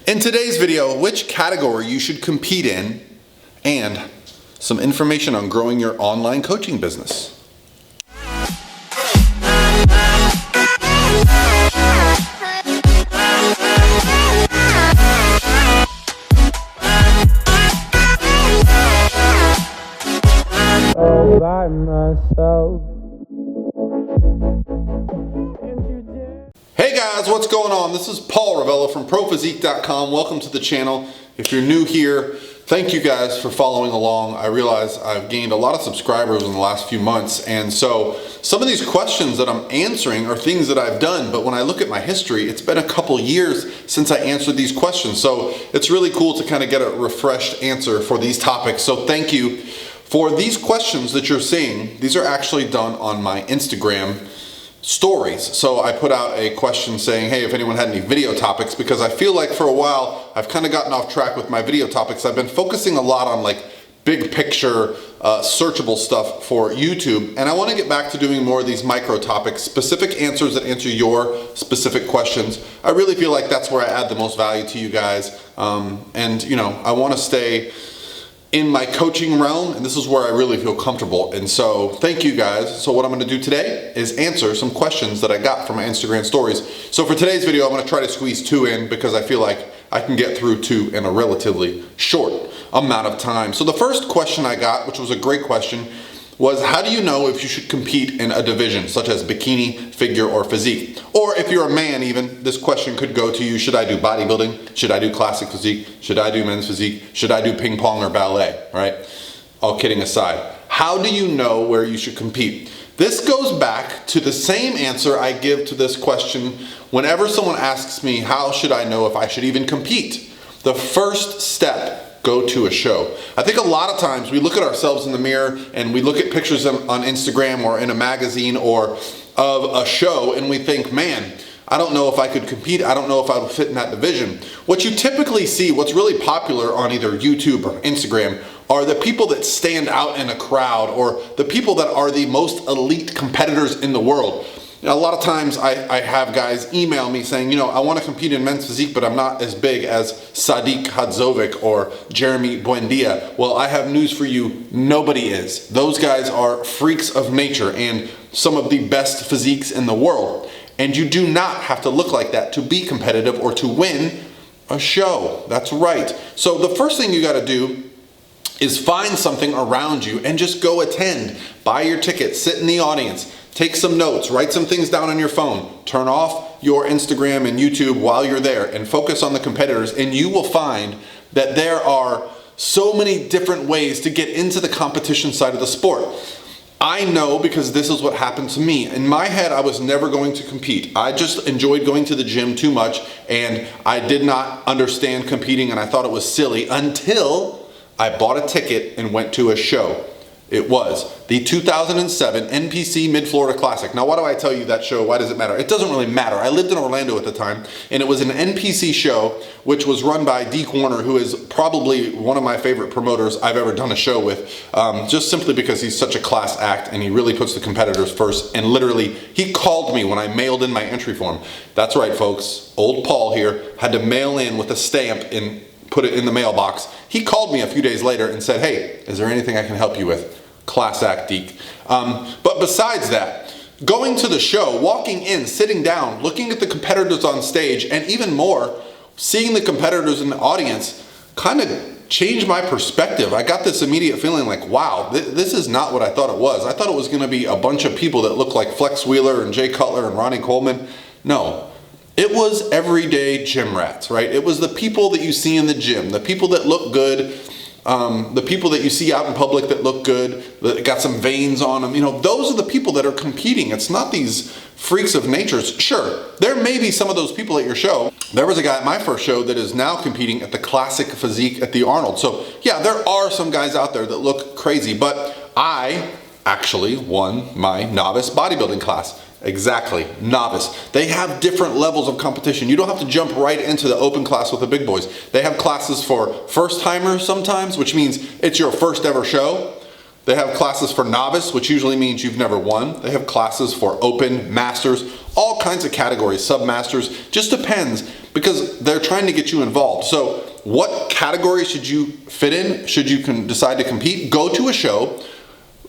In today's video, which category you should compete in and some information on growing your online coaching business. All by myself. Hey guys, what's going on? This is Paul Ravello from ProPhysique.com. Welcome to the channel. If you're new here, thank you guys for following along. I realize I've gained a lot of subscribers in the last few months, and so some of these questions that I'm answering are things that I've done, but when I look at my history, it's been a couple years since I answered these questions. So it's really cool to kind of get a refreshed answer for these topics. So thank you. For these questions that you're seeing, these are actually done on my Instagram stories. So I put out a question saying, hey, if anyone had any video topics, because I feel like for a while I've kind of gotten off track with my video topics. I've been focusing a lot on like big picture, searchable stuff for YouTube, and I want to get back to doing more of these micro topics, specific answers that answer your specific questions. I really feel like that's where I add the most value to you guys, and you know, I want to stay in my coaching realm, and this is where I really feel comfortable. And so thank you guys. So what I'm going to do today is answer some questions that I got from my Instagram stories. So for today's video, I'm going to try to squeeze 2 in because I feel like I can get through 2 in a relatively short amount of time. So the first question I got, which was a great question, was how do you know if you should compete in a division such as bikini, figure, or physique? Or if you're a man even, this question could go to you, should I do bodybuilding? Should I do classic physique? Should I do men's physique? Should I do ping pong or ballet, right? All kidding aside, how do you know where you should compete? This goes back to the same answer I give to this question whenever someone asks me, how should I know if I should even compete? The first step, go to a show. I think a lot of times we look at ourselves in the mirror and we look at pictures on Instagram or in a magazine or of a show and we think, man, I don't know if I could compete. I don't know if I would fit in that division. What you typically see, what's really popular on either YouTube or Instagram, are the people that stand out in a crowd or the people that are the most elite competitors in the world. You know, a lot of times I have guys email me saying, you know, I want to compete in men's physique, but I'm not as big as Sadiq Hadzovic or Jeremy Buendia. Well, I have news for you. Nobody is. Those guys are freaks of nature and some of the best physiques in the world. And you do not have to look like that to be competitive or to win a show. That's right. So the first thing you got to do is find something around you and just go attend. Buy your ticket, sit in the audience. Take some notes, write some things down on your phone, turn off your Instagram and YouTube while you're there and focus on the competitors, and you will find that there are so many different ways to get into the competition side of the sport. I know because this is what happened to me. In my head, I was never going to compete. I just enjoyed going to the gym too much and I did not understand competing and I thought it was silly until I bought a ticket and went to a show. It was the 2007 NPC Mid-Florida Classic. Now, why do I tell you that show? Why does it matter? It doesn't really matter. I lived in Orlando at the time, and it was an NPC show which was run by Deke Warner, who is probably one of my favorite promoters I've ever done a show with, just simply because he's such a class act, and he really puts the competitors first, and literally, he called me when I mailed in my entry form. That's right, folks. Old Paul here had to mail in with a stamp and put it in the mailbox. He called me a few days later and said, hey, is there anything I can help you with? Class act, Deke. But besides that, going to the show, walking in, sitting down, looking at the competitors on stage, and even more, seeing the competitors in the audience kind of changed my perspective. I got this immediate feeling like, wow, this is not what I thought it was. I thought it was going to be a bunch of people that looked like Flex Wheeler and Jay Cutler and Ronnie Coleman. No. It was everyday gym rats, right? It was the people that you see in the gym, the people that look good, the people that you see out in public that look good, that got some veins on them, you know, those are the people that are competing. It's not these freaks of nature. Sure, there may be some of those people at your show. There was a guy at my first show that is now competing at the classic physique at the Arnold. So yeah, there are some guys out there that look crazy, but I actually won my novice bodybuilding class. Exactly, novice. They have different levels of competition. You don't have to jump right into the open class with the big boys. They have classes for first timers sometimes, which means it's your first ever show. They have classes for novice, which usually means you've never won. They have classes for open, masters, all kinds of categories, submasters, just depends because they're trying to get you involved. So what category should you fit in? Should you decide to compete? Go to a show.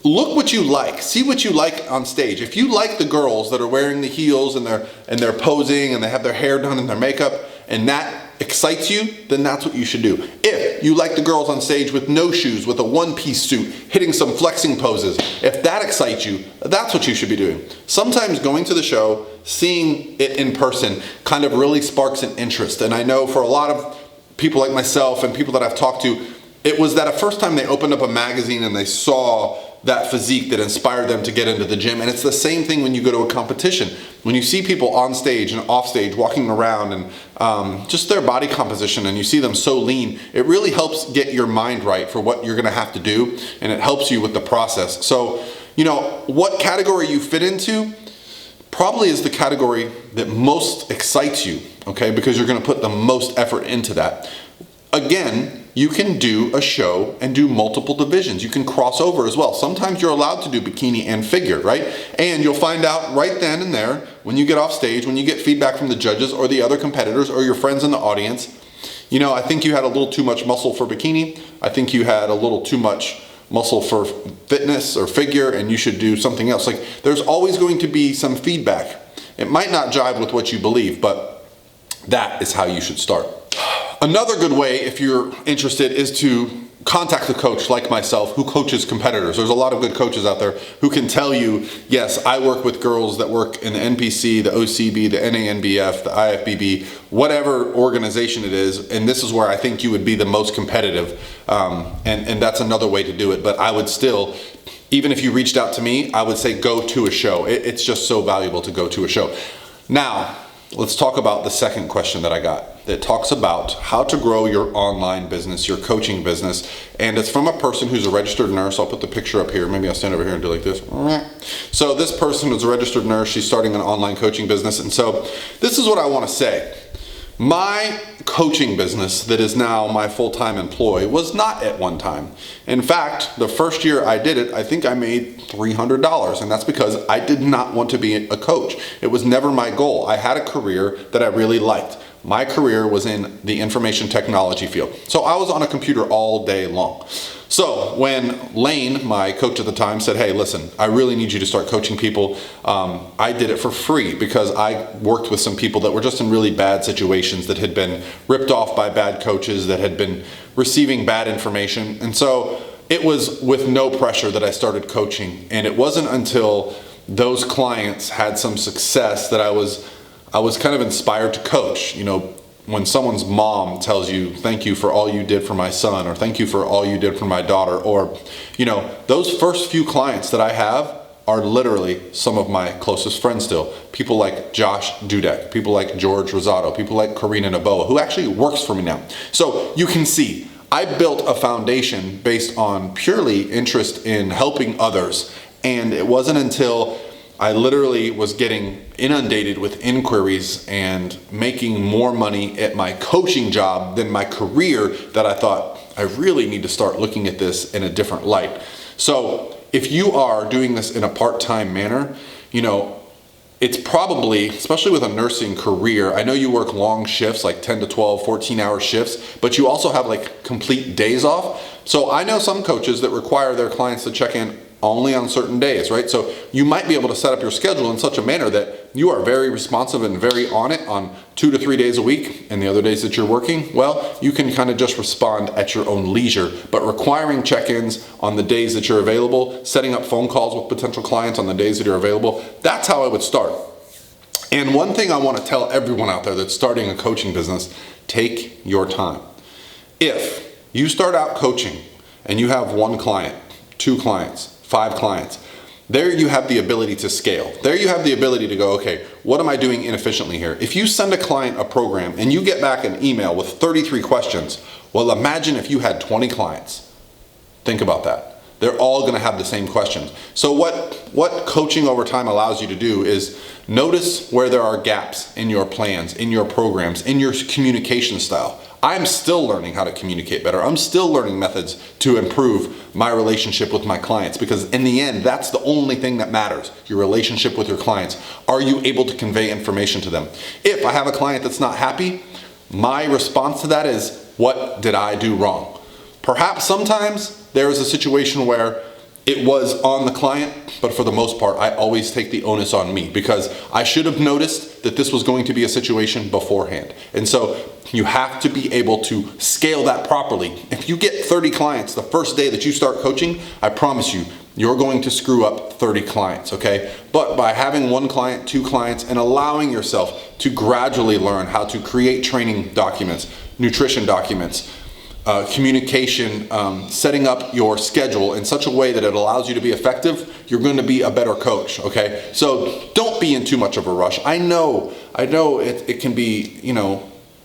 Look what you like. See what you like on stage. If you like the girls that are wearing the heels and they're posing and they have their hair done and their makeup, and that excites you, then that's what you should do. If you like the girls on stage with no shoes, with a one-piece suit, hitting some flexing poses, if that excites you, that's what you should be doing. Sometimes going to the show, seeing it in person, kind of really sparks an interest. And I know for a lot of people like myself and people that I've talked to, it was that first time they opened up a magazine and they saw that physique that inspired them to get into the gym. And it's the same thing when you go to a competition. When you see people on stage and off stage walking around and just their body composition, and you see them so lean, it really helps get your mind right for what you're gonna have to do, and it helps you with the process. So, you know, what category you fit into probably is the category that most excites you, okay? Because you're gonna put the most effort into that. Again, you can do a show and do multiple divisions. You can cross over as well. Sometimes you're allowed to do bikini and figure, right? And you'll find out right then and there when you get off stage, when you get feedback from the judges or the other competitors or your friends in the audience, you know, I think you had a little too much muscle for bikini. I think you had a little too much muscle for fitness or figure, and you should do something else. Like, there's always going to be some feedback. It might not jive with what you believe, but that is how you should start. Another good way, if you're interested, is to contact a coach like myself who coaches competitors. There's a lot of good coaches out there who can tell you, yes, I work with girls that work in the NPC, the OCB, the NANBF, the IFBB, whatever organization it is, and this is where I think you would be the most competitive, and that's another way to do it. But I would still, even if you reached out to me, I would say go to a show. It's just so valuable to go to a show. Now, let's talk about the second question that I got. It talks about how to grow your online business, your coaching business. And it's from a person who's a registered nurse. I'll put the picture up here. Maybe I'll stand over here and do like this. So this person is a registered nurse. She's starting an online coaching business. And so this is what I want to say. My coaching business that is now my full-time employee was not at one time. In fact, the first year I did it, I think I made $300, and that's because I did not want to be a coach. It was never my goal. I had a career that I really liked. My career was in the information technology field. So I was on a computer all day long. So when Lane, my coach at the time, said, hey, listen, I really need you to start coaching people, I did it for free because I worked with some people that were just in really bad situations, that had been ripped off by bad coaches, that had been receiving bad information. And so it was with no pressure that I started coaching. And it wasn't until those clients had some success that I was kind of inspired to coach. You know, when someone's mom tells you, thank you for all you did for my son, or thank you for all you did for my daughter, or, you know, those first few clients that I have are literally some of my closest friends still. People like Josh Dudek, people like George Rosado, people like Karina Naboa, who actually works for me now. So you can see, I built a foundation based on purely interest in helping others. And it wasn't until I literally was getting inundated with inquiries and making more money at my coaching job than my career that I thought, I really need to start looking at this in a different light. So if you are doing this in a part-time manner, you know, it's probably, especially with a nursing career, I know you work long shifts, like 10 to 12, 14-hour shifts, but you also have like complete days off. So I know some coaches that require their clients to check in only on certain days, right? So you might be able to set up your schedule in such a manner that you are very responsive and very on it on 2 to 3 days a week, and the other days that you're working, well, you can kind of just respond at your own leisure. But requiring check-ins on the days that you're available, setting up phone calls with potential clients on the days that you're available, that's how I would start. And one thing I want to tell everyone out there that's starting a coaching business, take your time. If you start out coaching and you have 1 client, 2 clients, 5 clients, there you have the ability to scale. There you have the ability to go, okay, what am I doing inefficiently here? If you send a client a program and you get back an email with 33 questions, well, imagine if you had 20 clients. Think about that. They're all gonna have the same questions. So what coaching over time allows you to do is notice where there are gaps in your plans, in your programs, in your communication style. I'm still learning how to communicate better. I'm still learning methods to improve my relationship with my clients, because in the end, that's the only thing that matters, your relationship with your clients. Are you able to convey information to them? If I have a client that's not happy, my response to that is, what did I do wrong? Perhaps sometimes there is a situation where it was on the client, but for the most part, I always take the onus on me, because I should have noticed that this was going to be a situation beforehand. And so you have to be able to scale that properly. If you get 30 clients the first day that you start coaching, I promise you, you're going to screw up 30 clients, okay? But by having 1 client, 2 clients, and allowing yourself to gradually learn how to create training documents, nutrition documents, communication, setting up your schedule in such a way that it allows you to be effective, you're going to be a better coach, okay? So don't be in too much of a rush. I know it can be,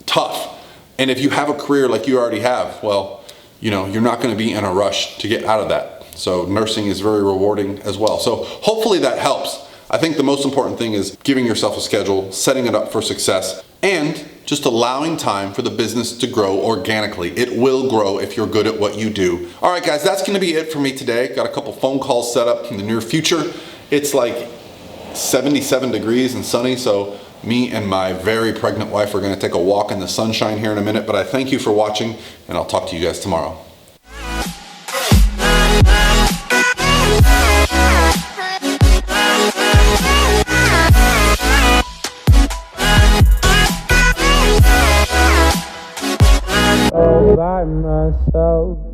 tough. And if you have a career like you already have, well, you're not going to be in a rush to get out of that. So nursing is very rewarding as well. So hopefully that helps. I think the most important thing is giving yourself a schedule, setting it up for success, and just allowing time for the business to grow organically. It will grow if you're good at what you do. All right, guys, that's gonna be it for me today. Got a couple phone calls set up in the near future. It's like 77 degrees and sunny, so me and my very pregnant wife are gonna take a walk in the sunshine here in a minute, but I thank you for watching, and I'll talk to you guys tomorrow. By myself.